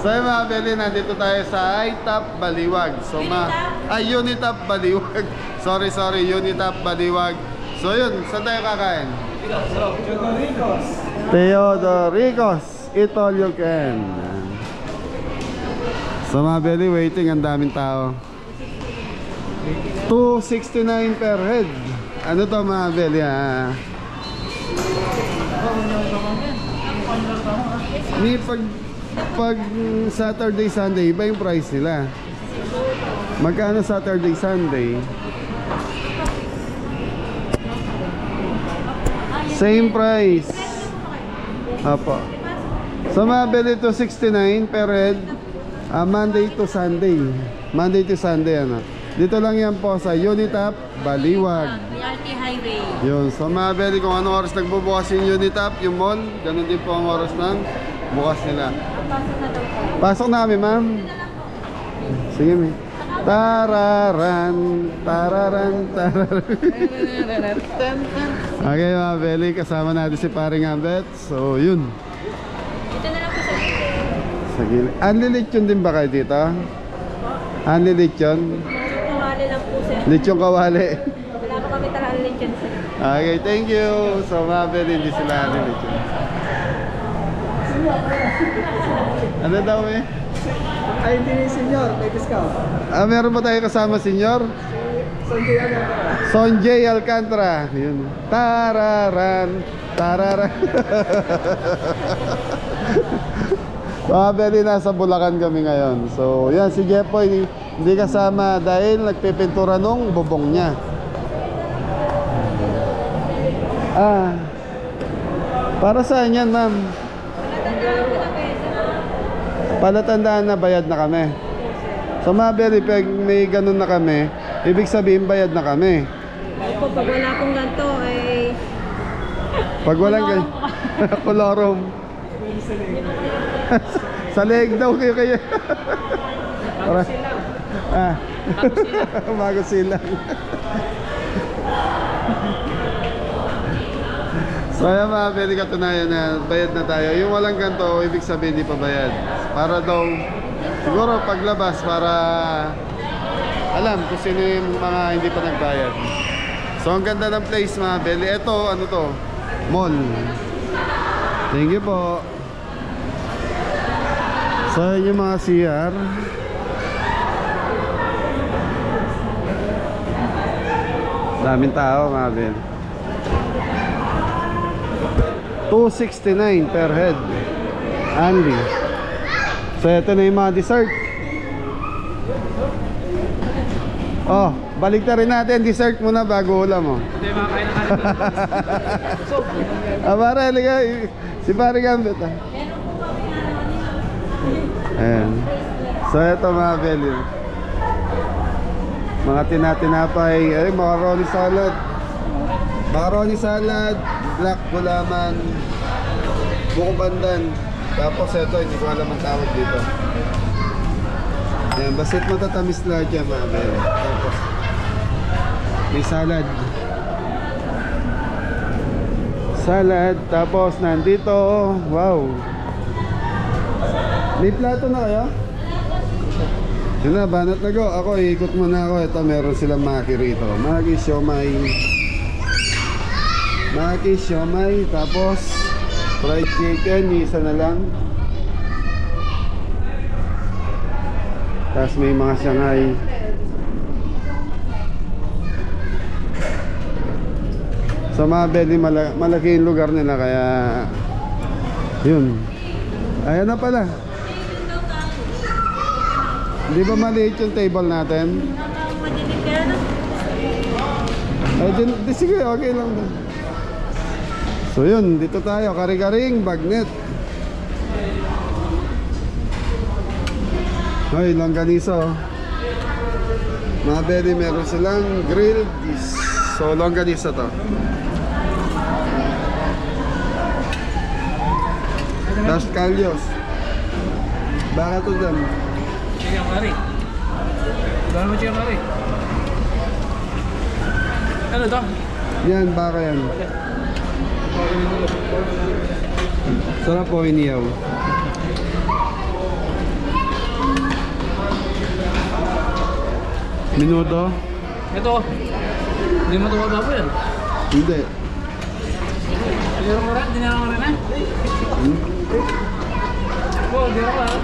So yung mga Beli, nandito tayo sa Itap Baliwag. So Unitap Baliwag. Sorry, Unitap Baliwag. So yun, saan tayo kakain? Teodoricos. Eat all you can. So mga Beli, waiting, ang daming tao. 269 per head. Ano to mga Beli, ha? Ni pag Saturday, Sunday, iba yung price nila. Magkano Saturday, Sunday? Same price. Apo. So mga Beli, 269 per head. Monday to Sunday. Monday to Sunday, ano. Dito lang yan po sa Unitap Baliwag. BRT Highway. Yun. So mga Beli, kung anong oras nagbubukas yung Unitap, yung mall, ganun din po ang oras ng bukas nila. Pasok na daw po. Pasok na kami, ma'am. Sige, may. Tararan, tararan, tararan. Okay mga Beli, kasama natin si Paring Ambet. So yun. Dito na lang po sa gilid. Sa gilid. Anlilit din ba kayo dito? Anlilit yun? Kawali lang po sir. Lichong kawali. Wala pa kami talagang lechon sir. Okay, thank you. So mga Beli, hindi sila anlilit yun. Ano daw eh? Ay, hindi ni senyor, may discount. Meron ba tayo kasama senyor? Sunday Alcantara. Sonjay Alcantara. Yun. Tararan, tararan. Mga Beli, nasa Bulacan kami ngayon. So yan, si Jepoy hindi kasama dahil nagpipintura nung bubong niya. Para saan yan, ma'am? Palatandaan na bayad na kami. So mga Beli, pag may ganun na kami, ibig sabihin bayad na kami. Opo, pag wala pong ganito ay... Pag walang ganyan, kolorom. Sa leeg daw kayo. Bago silang. So ayan mga Beli, katunayan na bayad na tayo. Yung walang ganito, ibig sabihin di pa bayad. Para daw, siguro paglabas para alam kung sino yung mga hindi pa nagbayad. So ang ganda ng place mga Beli. Ito, ano to? Mall. Thank you po. So yung mga CR. Daming tao mga Beli. 269 per head only. So ito na yung mga dessert. Oh, balik na rin natin dessert muna bago ulam mo. Hindi, makakain na kanin. Para liga si Pare Gambit. Ayan. So ito mga Beli, mga tinatinapay, ay macaroni salad. Macaroni salad, black gulaman, buko pandan. Tapos ito, hindi ko alam ang tawag dito. Ayan, basit matatamis lahat yan mga Beli. Tapos may salad. Salad, tapos nandito, wow. May plato na kayo? Yun na, banat na go. Ako, ikot muna ako. Ito, meron silang maki rito. Maki, siomay. Maki, siomay. Tapos fried chicken, isa na lang. Tapos may mga Shanghai. So mga Beli, malaki yung lugar nila kaya yun. Ayan na pala. Di ba maliit yung table natin? Ay, sige, okay lang. So yun, dito tayo, kari-karing bagnet. Ay, longganisa. Mga Beli, meron silang grilled fish. So longganisa to. Las Calyos. Baka to dyan. Chicken curry. Gano'n mo chicken curry? Ano to? Yan, baka yan. Sarap po iniyaw. Minuto? Ito. Hindi mo ito mababo yan. Hindi. Dinero mo rin? Dinero mo rin eh? Oo, dinero mo rin.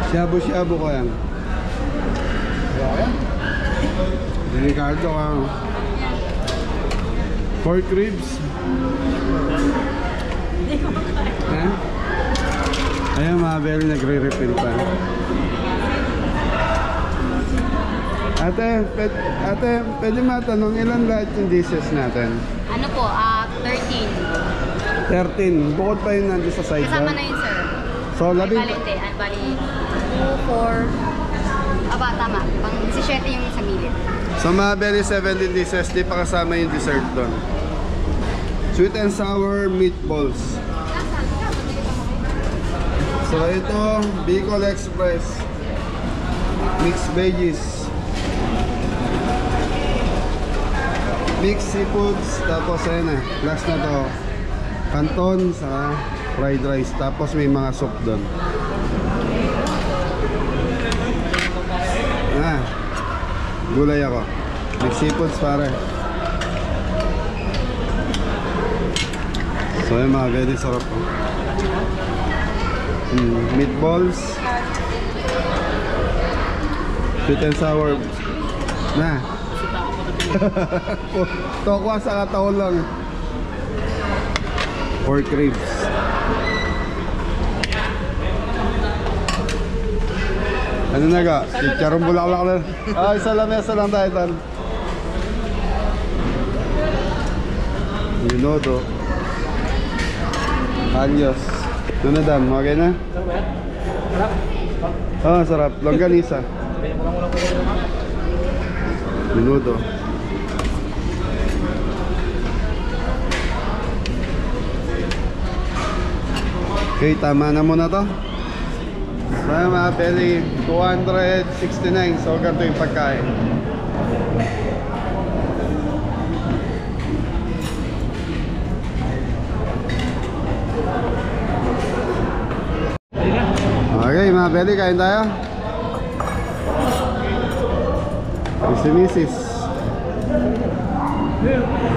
Shabu-shabu ko yan. Ricardo ka. Pork ribs. Ha? Ayan mga Beli, nagre-refill pa. Ate, pwede matanong ilan lahat yung dishes natin? Ano po, 13. 13. Bukod pa yun nandun sa side Kasama bar. na yun, sir. So, Bali, hindi. Bali, 2, 4. Aba, tama. Pang 17 yung sa milit. Sa mga Beli 17 dishes, di pa kasama yung dessert doon. Sweet and sour meatballs. So, ito, Bicol Express. Mixed veggies. Mixed seafoods. Tapos, ayun na. Last na to. Canton sa fried rice. Tapos, may mga soup doon. Gulay ako. Mixed seafoods pare. So, yung mga very sarap po. Meatballs. Sweet and sour. Na. Tokwa sa kataon lang. Pork ribs. Ano na ka? Chicharong bulaklak na. Ah, isa lamesa lang tayo tan. Minuto. Alios. Ano na dam? Okay na? Sarap. Ah, sarap. Longganisa. Minuto. Okay, tama na muna to. So mga Beli, 269. So ganito yung pagkain. Okay mga Beli, kain tayo. Si Mrs.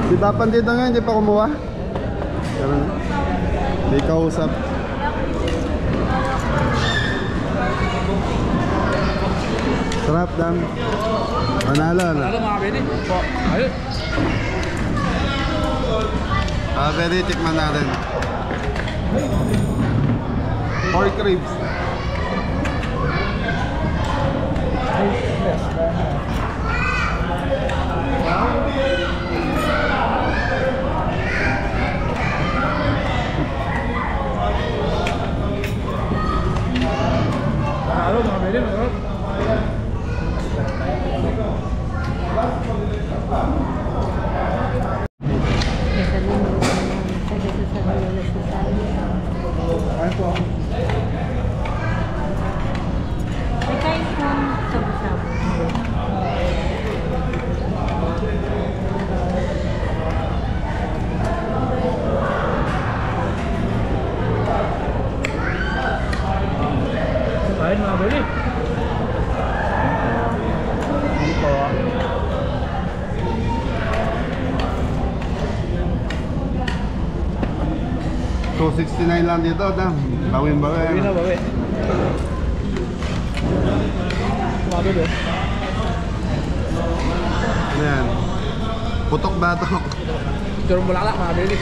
Si Tapan dito nga, hindi pa kumuha. Pero hindi kausap. Sarap dam. Panalo na. Panalo mga Beli. Ayun. Beli, tikman natin. Pork ribs. Panalo mga Beli. May kain pong shabu-shabu. Kain mga Beli. So 69 lang dito dam. Bawin-bawi. Bawi na, bawi. Tumatod eh. Ano yan? Putok batok. Chicharong bulaklak mga Beli.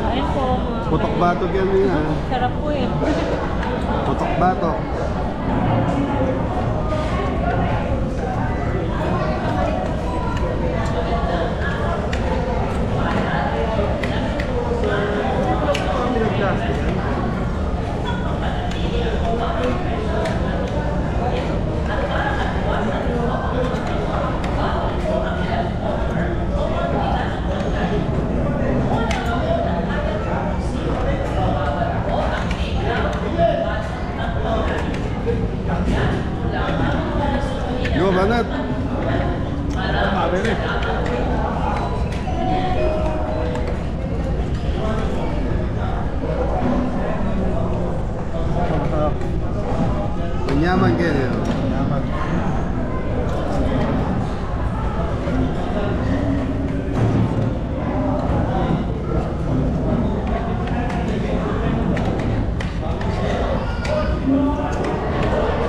Kain po. Putok batok yan yun ha. Sarap po eh. Putok batok. Yaman kayo. Yaman.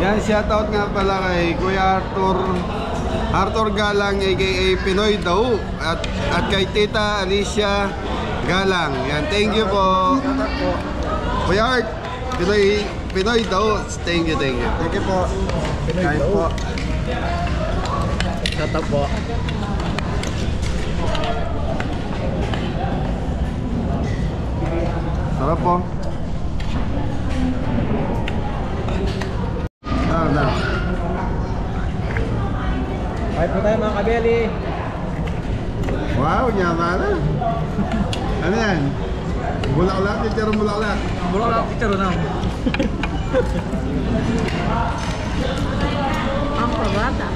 Yan, shoutout nga pala kay Kuya Arthur Galang aka Pinoy Daw at kay Tita Alicia Galang. Yan, thank you po. Kuya Art, Pinoy Daw. Thank you. Thank you po. Pinoy po. Shoutout po. Sarap po. Na. Kahit po tayo mga kabeli. Wow, yaman na. Ano yan? Bulaklak, chicharong bulaklak. Bulaklak, chicharon na. Ang pabata.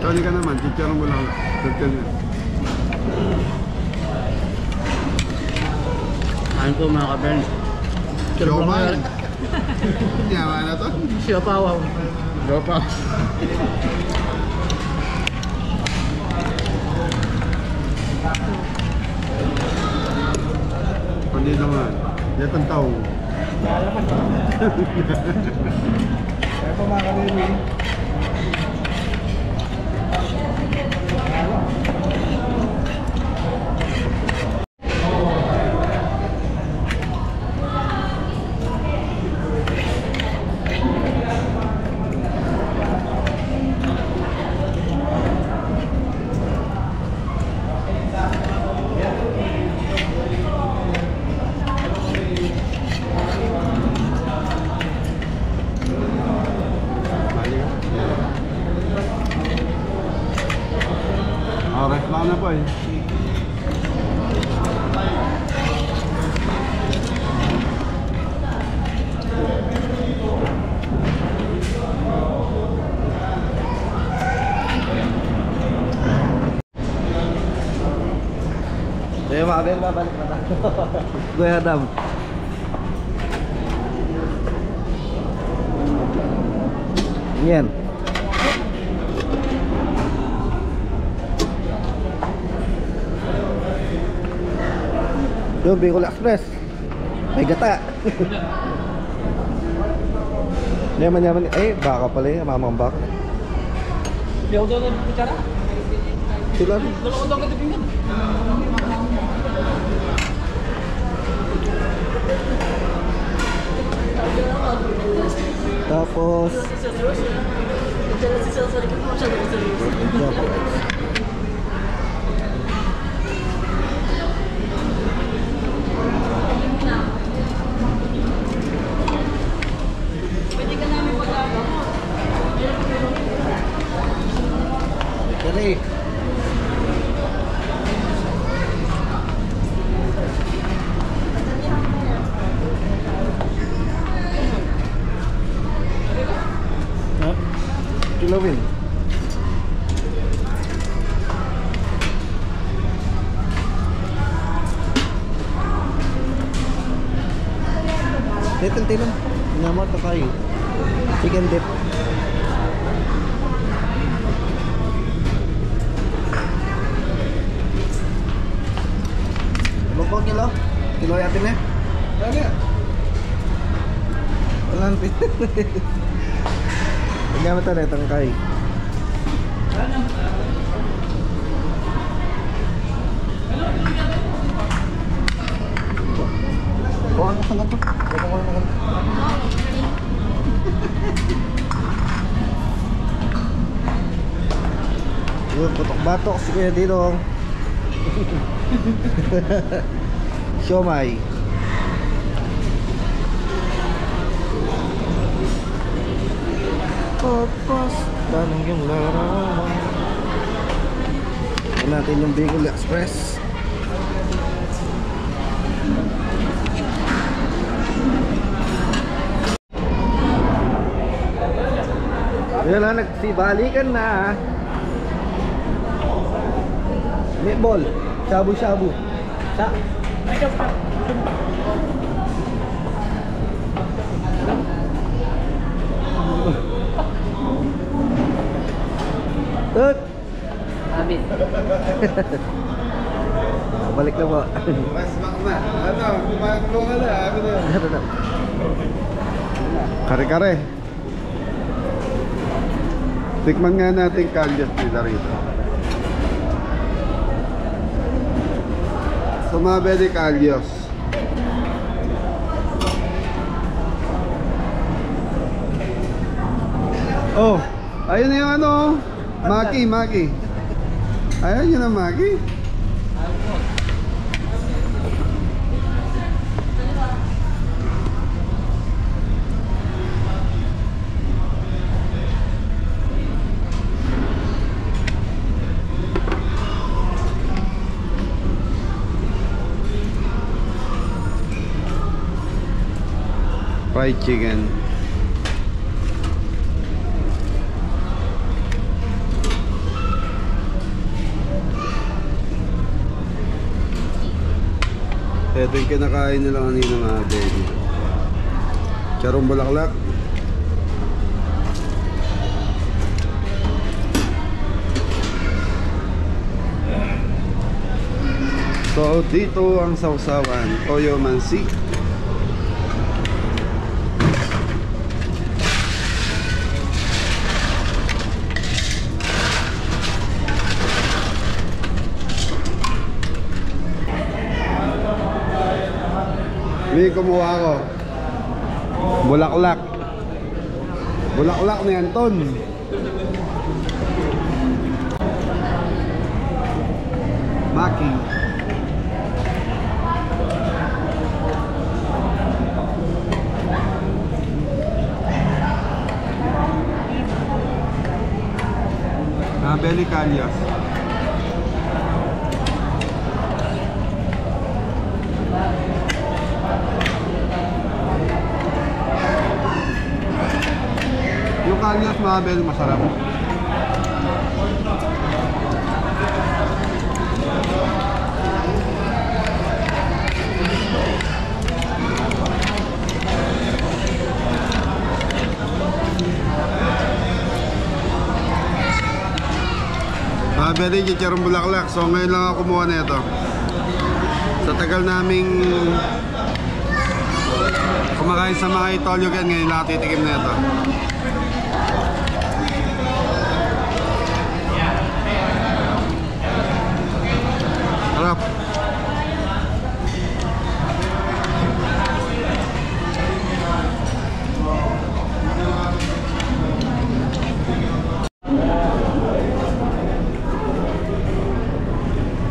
Kali ka naman, chicharong bulaklak. Kain ko mga kabeli. Siomay. Yaman na to. Siopaw. Gopa. Hindi naman. Yatang taong. Kaya po mga kabeli. Ref lang na po eh. Kaya mga kabeli, babalik na tayo. Kuya Adam. Yan. Doon, Bicol Express. May gata. Yaman. Eh, baka pala yun. Mamang baka. Hindi ako doon ng kutsara. Sila. Dalawa daw katipingan. Tapos Pwede ka namin pag-agamot. Dali. Kilawin. Titan. Nyamot na kayo. Chicken dip. Berapa kilo? Kilo yatin ya? Ada. Lantai. Nyamot na itong kayo. Oh, ano ka na to? Yun, batok si Kuya Dinong. Siomay. Pagpas tanong yung larawan. Ito natin yung Bicol Express. Ayan na, nagsibalikan na. Meatball, shabu-shabu. Sa? Tut! Abit. Balik na po. Mas back na. Ano, kumaklo ka na. Ano na? Kare-kare. Tikman nga natin kalyas nila rito. Sumabedi kalyos. Oh, ayun na yung ano. Maki. Ayun yun ang Maki. Fried chicken. Ito yung kinakain nila kanina mga baby. Charong bulaklak. So dito ang sausawan, toyo mansi. May kumuha ko. Bulaklak. Bulaklak ni Anton. Maki. Nabeli kalyas. Yung kalyas mabel masarap. Mabel yung chicharong bulaklak. So ngayon lang ako kumuha na ito. Sa tagal naming kumakain sa mga itolyogan, ngayon lang titikim na ito. Harap.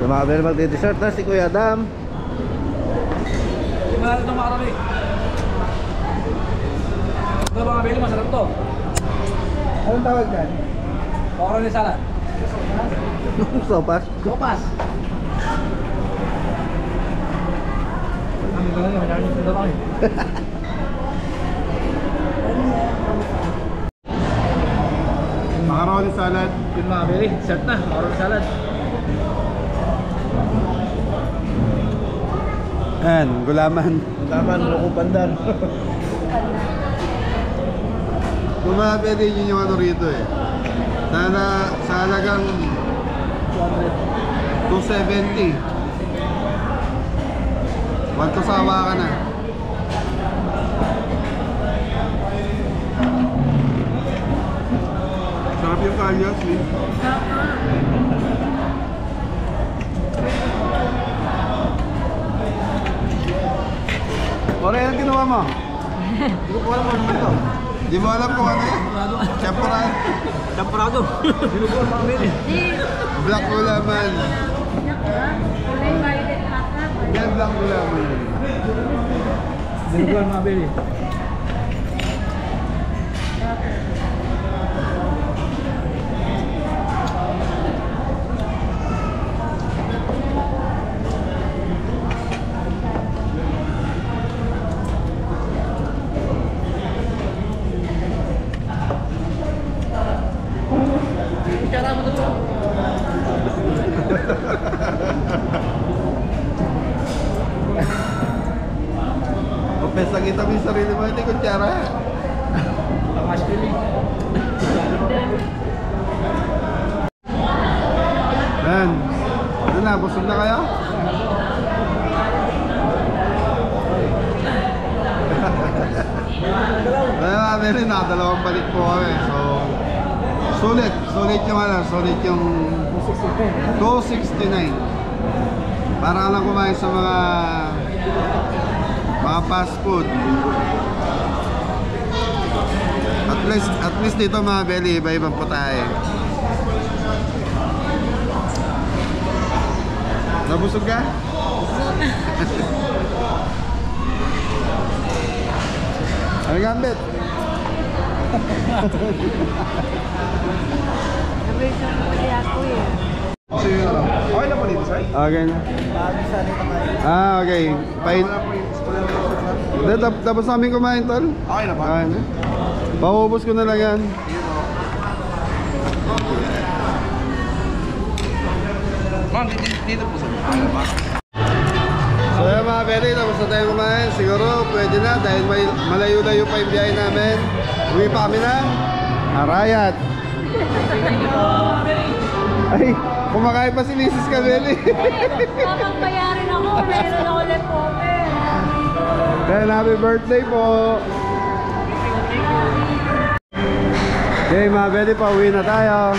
Sumabel magdi-dessert na si Kuya Adam. Hindi mo natin itong makarami. Ito mga bili, masarap to. Anong tawag dyan? Makarami salad. Sopas? Sopas. Ang gano'n yun, maraming sila kami. Macaroni salad. Yun mga bili, dessert na, makarami salad. Ayan, gulaman. Laman, buko pandan. Bumabili din yung ano rito eh. Sa halagang 270. Wanto sawa ka na. Sarap yung kalyas eh. Ore, anong ginawa mo? Hindi ko alam kung ano ito. Hindi mo alam kung ano eh? Champurado. Champurado. Binubuan mga bili. Black gulaman. Yan, black gulaman yun. Binubuan mga bili. Pakita mo yung sarili mo. Hindi kutsara. Takas ko rin. Yan. Ano na, busog na kayo? Kaya meron na, dalawang balik po kami. So, sulit yung ano, sulit yung 269. Para ka lang kumain sa mga fast food. At least dito mga belly, iba-ibang po tayo. Nabusog ka? Ano gambit? Nabalisan ko si ako eh. Okay na po dito, sir? Okay na. Bago sa nito tayo. Okay. Pain. Tapos namin kumain, tol. Okay na ba? Okay na. Paubos ko na lang yan. Ma'am, dito po, sir. Okay na ba? So yan mga belly, tapos na tayo kumain. Siguro pwede na dahil may malayo-layo pa yung biyahe namin. Uwi pa kami ng Arayat. Ay, kumakain pa si Mrs. Kabeli. Kapag bayarin ako, meron ako leftover. Then happy birthday po. Okay mga belly, pauwi na tayo.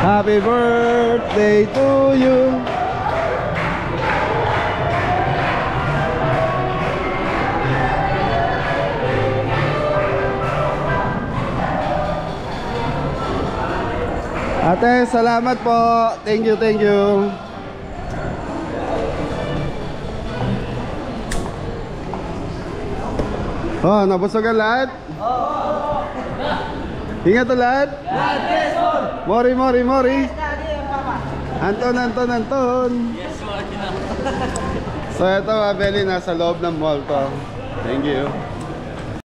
Happy birthday to you. Ate, salamat po. Thank you, thank you. Oh, nabusog ang lahat? Ingat ang lahat? Mori. Anton. So ito mga belly, nasa loob ng mall to. Thank you.